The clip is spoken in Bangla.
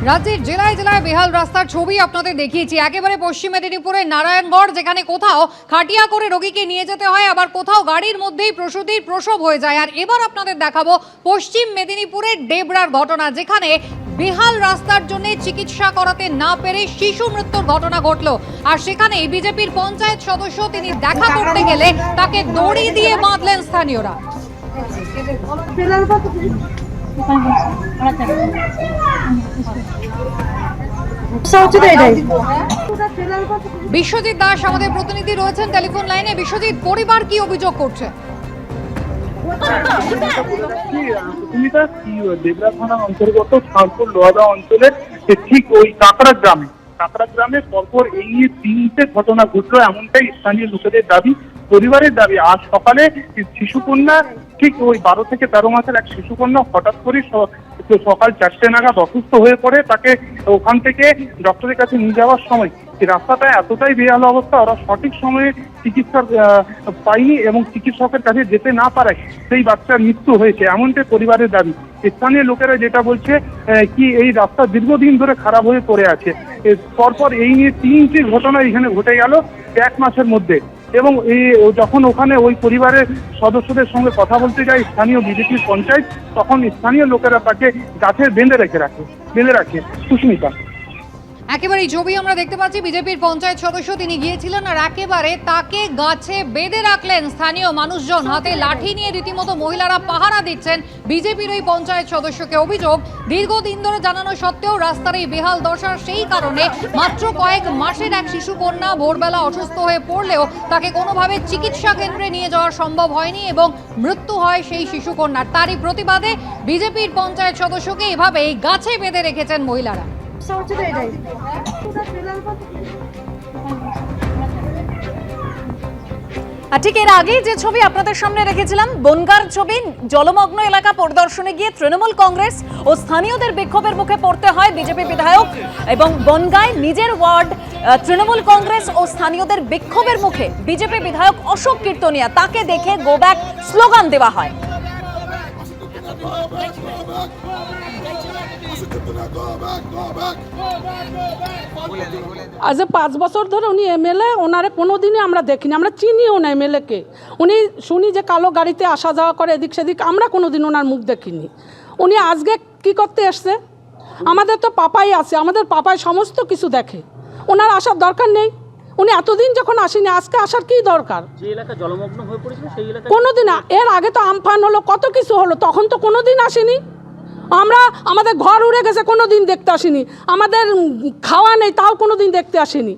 রাজ্যের জেলায় জেলায় বেহাল রাস্তার ছবি আপনাদের দেখিয়েছি। একেবারে পশ্চিম মেদিনীপুরের নারায়ণগড়, যেখানে কোথাও খাটিয়া করে রোগীকে নিয়ে যেতে হয়, আবার কোথাও গাড়ির মধ্যেই প্রসূতির প্রসব হয়ে যায়। আর এবার আপনাদের দেখাবো পশ্চিম মেদিনীপুরের ডেবরার ঘটনা, যেখানে বেহাল রাস্তার জন্য চিকিৎসা করাতে না পেরে শিশু মৃত্যুর ঘটনা ঘটলো। আর সেখানে বিজেপির পঞ্চায়েত সদস্য তিনি দেখা করতে গেলে তাকে দড়ি দিয়ে বাঁধলেন স্থানীয়রা। বিশ্বজিৎ দাস আমাদের প্রতিনিধি রয়েছেন টেলিফোন লাইনে। বিশ্বজিৎ, পরিবার কি অভিযোগ করছে? দেবরা থানার অন্তর্গত খানপুর লোহাদা অঞ্চলের ঠিক ওই কাকড়া গ্রামে পরপর এই নিয়ে 3টে ঘটনা ঘটলো, এমনটাই স্থানীয় লোকেদের দাবি, পরিবারের দাবি। আজ সকালে শিশুকন্যা, ঠিক ওই 12 থেকে 13 মাসের এক শিশুকন্যা হঠাৎ করে সকাল 4টে নাগাদ অসুস্থ হয়ে পড়ে। তাকে ওখান থেকে ডক্টরের কাছে নিয়ে যাওয়ার সময় রাস্তাটা এতটাই বেহাল অবস্থা, ওরা সঠিক সময়ে চিকিৎসা পায়নি এবং চিকিৎসকের কাছে যেতে না পারায় সেই বাচ্চার মৃত্যু হয়েছে, এমনটাই পরিবারের দাবি। স্থানীয় লোকেরা যেটা বলছে কি এই রাস্তা দীর্ঘদিন ধরে খারাপ হয়ে পড়ে আছে। পরপর এই নিয়ে 3টি ঘটনা এখানে ঘটে গেল 1 মাসের মধ্যে। এবং যখন ওখানে ওই পরিবারের সদস্যদের সঙ্গে কথা বলতে যায় স্থানীয় বিজেপির পঞ্চায়েত, তখন স্থানীয় লোকেরা তাকে গাছে বেঁধে রাখে। সুস্মিতা, একেবারে ছবি আমরা দেখতে পাচ্ছি, বিজেপির পঞ্চায়েত সদস্য তিনি গিয়েছিলেন আর একেবারে তাকে গাছে বেঁধে রাখলেন স্থানীয় মানুষজন। হাতে লাঠি নিয়ে রীতিমতো মহিলারা পাহারা দিচ্ছেন বিজেপির ওই পঞ্চায়েত সদস্যকে। অভিযোগ, দীর্ঘদিন ধরে জানানো সত্ত্বেও রাস্তার এই বেহাল দশা, সেই কারণে মাত্র কয়েক মাসের এক শিশু কন্যা ভোরবেলা অসুস্থ হয়ে পড়লেও তাকে কোনোভাবে চিকিৎসা কেন্দ্রে নিয়ে যাওয়া সম্ভব হয়নি এবং মৃত্যু হয় সেই শিশু কন্যার। তারই প্রতিবাদে বিজেপির পঞ্চায়েত সদস্যকে এভাবেই গাছে বেঁধে রেখেছেন মহিলারা। ঠিক এর আগে যে ছবি আপনাদের সামনে রেখেছিলাম, বনগাঁর ছবি, জলমগ্ন এলাকা পরিদর্শনে গিয়ে তৃণমূল কংগ্রেস ও স্থানীয়দের বিক্ষোভের মুখে পড়তে হয় বিজেপি বিধায়ক, এবং বনগাঁয় নিজের ওয়ার্ড তৃণমূল কংগ্রেস ও স্থানীয়দের বিক্ষোভের মুখে বিজেপি বিধায়ক অশোক কীর্তনিয়া, তাকে দেখে গো ব্যাক স্লোগান দেওয়া হয়। আজ 5 বছর ধরে উনি এমএলএ, ওনারে কোনোদিনই আমরা দেখিনি, আমরা চিনিও না এমএলএকে। উনি শুনি যে কালো গাড়িতে আসা যাওয়া করে এদিক সেদিক, আমরা কোনোদিন ওনার মুখ দেখিনি। উনি আজকে কি করতে এসছে? আমাদের তো পাপাই আছে, আমাদের পাপাই সমস্ত কিছু দেখে, ওনার আসার দরকার নেই। উনি এতদিন যখন আসেনি, আজকে আসার কি দরকার? যে এলাকা জলমগ্ন হয়ে পড়েছিল সেই এলাকা কোনোদিন, এর আগে তো আমফান হলো, কত কিছু হলো, তখন তো কোনোদিন আসেনি। আমাদের ঘর উড়ে গেছে, কোনোদিন দেখতে আসেনি। আমাদের খাওয়া নেই, তাও কোনোদিন দেখতে আসেনি।